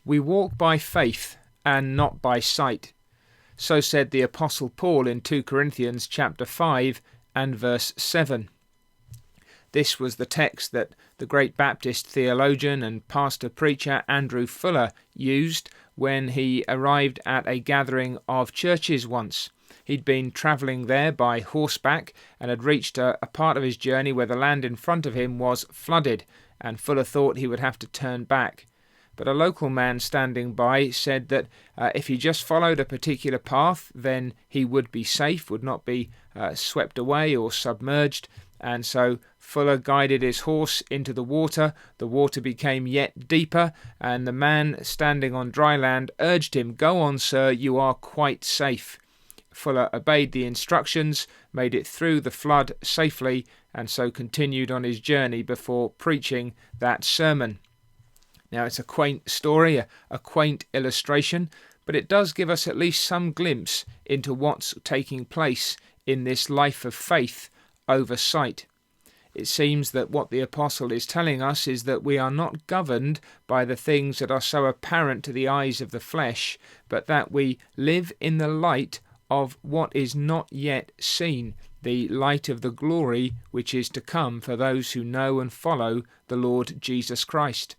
We walk by faith and not by sight. So said the Apostle Paul in 2 Corinthians chapter 5 and verse 7. This was the text that the great Baptist theologian and pastor-preacher Andrew Fuller used when he arrived at a gathering of churches once. He'd been travelling there by horseback and had reached a part of his journey where the land in front of him was flooded, and Fuller thought he would have to turn back. But a local man standing by said that if he just followed a particular path, then he would be safe, would not be swept away or submerged. And so Fuller guided his horse into the water became yet deeper, and the man standing on dry land urged him, "Go on, sir, you are quite safe." Fuller obeyed the instructions, made it through the flood safely, and so continued on his journey before preaching that sermon. Now, it's a quaint story, a quaint illustration, but it does give us at least some glimpse into what's taking place in this life of faith over sight. It seems that what the apostle is telling us is that we are not governed by the things that are so apparent to the eyes of the flesh, but that we live in the light of what is not yet seen, the light of the glory which is to come for those who know and follow the Lord Jesus Christ.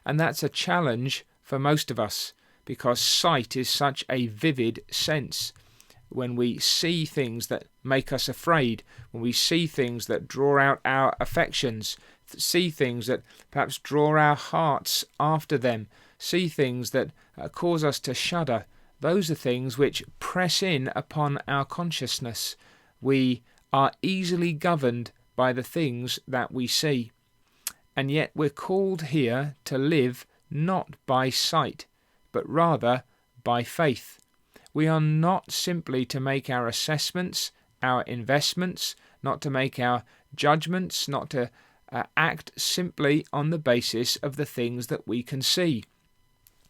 And that's a challenge for most of us, because sight is such a vivid sense. When we see things that make us afraid, when we see things that draw out our affections, see things that perhaps draw our hearts after them, see things that cause us to shudder, those are things which press in upon our consciousness. We are easily governed by the things that we see. And yet we're called here to live not by sight, but rather by faith. We are not simply to make our assessments, our investments, not to make our judgments, not to act simply on the basis of the things that we can see.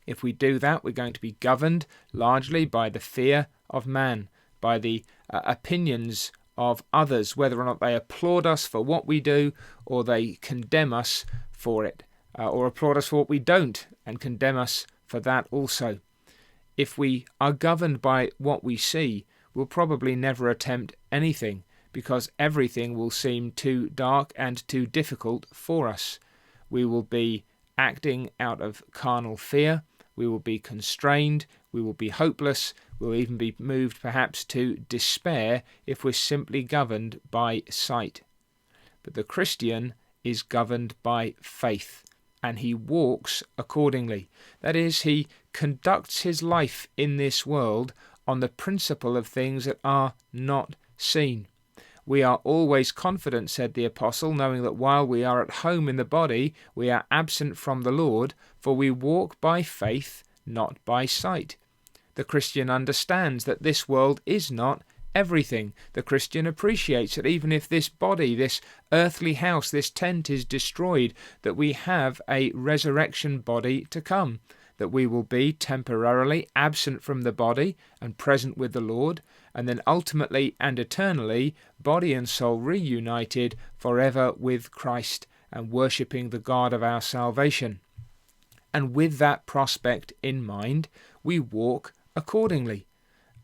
If we do that, we're going to be governed largely by the fear of man, by the opinions of others, whether or not they applaud us for what we do or they condemn us for it, or applaud us for what we don't and condemn us for that also. If we are governed by what we see, we'll probably never attempt anything, because everything will seem too dark and too difficult for us. We will be acting out of carnal fear, we will be constrained, we will be hopeless, we'll even be moved perhaps to despair if we're simply governed by sight. But the Christian is governed by faith, and he walks accordingly. That is, he conducts his life in this world on the principle of things that are not seen. We are always confident, said the apostle, knowing that while we are at home in the body, we are absent from the Lord, for we walk by faith, not by sight. The Christian understands that this world is not everything. The Christian appreciates that even if this body, this earthly house, this tent is destroyed, that we have a resurrection body to come, that we will be temporarily absent from the body and present with the Lord, and then ultimately and eternally, body and soul reunited forever with Christ and worshipping the God of our salvation. And with that prospect in mind, we walk accordingly.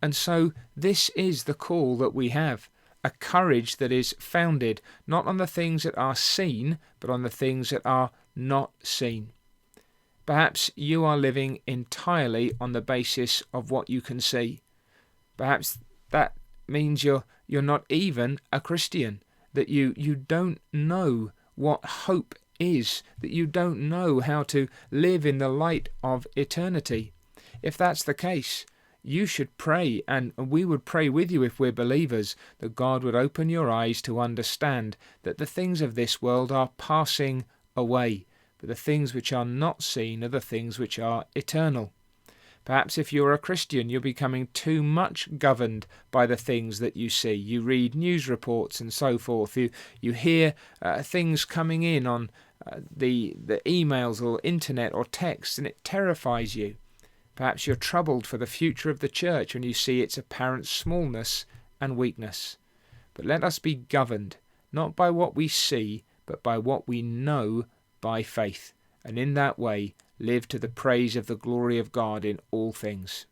And so this is the call that we have, a courage that is founded not on the things that are seen, but on the things that are not seen. Perhaps you are living entirely on the basis of what you can see. Perhaps that means you're not even a Christian, that you don't know what hope is, that you don't know how to live in the light of eternity. If that's the case, you should pray, and we would pray with you if we're believers, that God would open your eyes to understand that the things of this world are passing away, but the things which are not seen are the things which are eternal. Perhaps if you're a Christian, you're becoming too much governed by the things that you see. You read news reports and so forth. You hear things coming in on the emails or internet or text, and it terrifies you. Perhaps you're troubled for the future of the church when you see its apparent smallness and weakness. But let us be governed, not by what we see, but by what we know by faith, and in that way live to the praise of the glory of God in all things.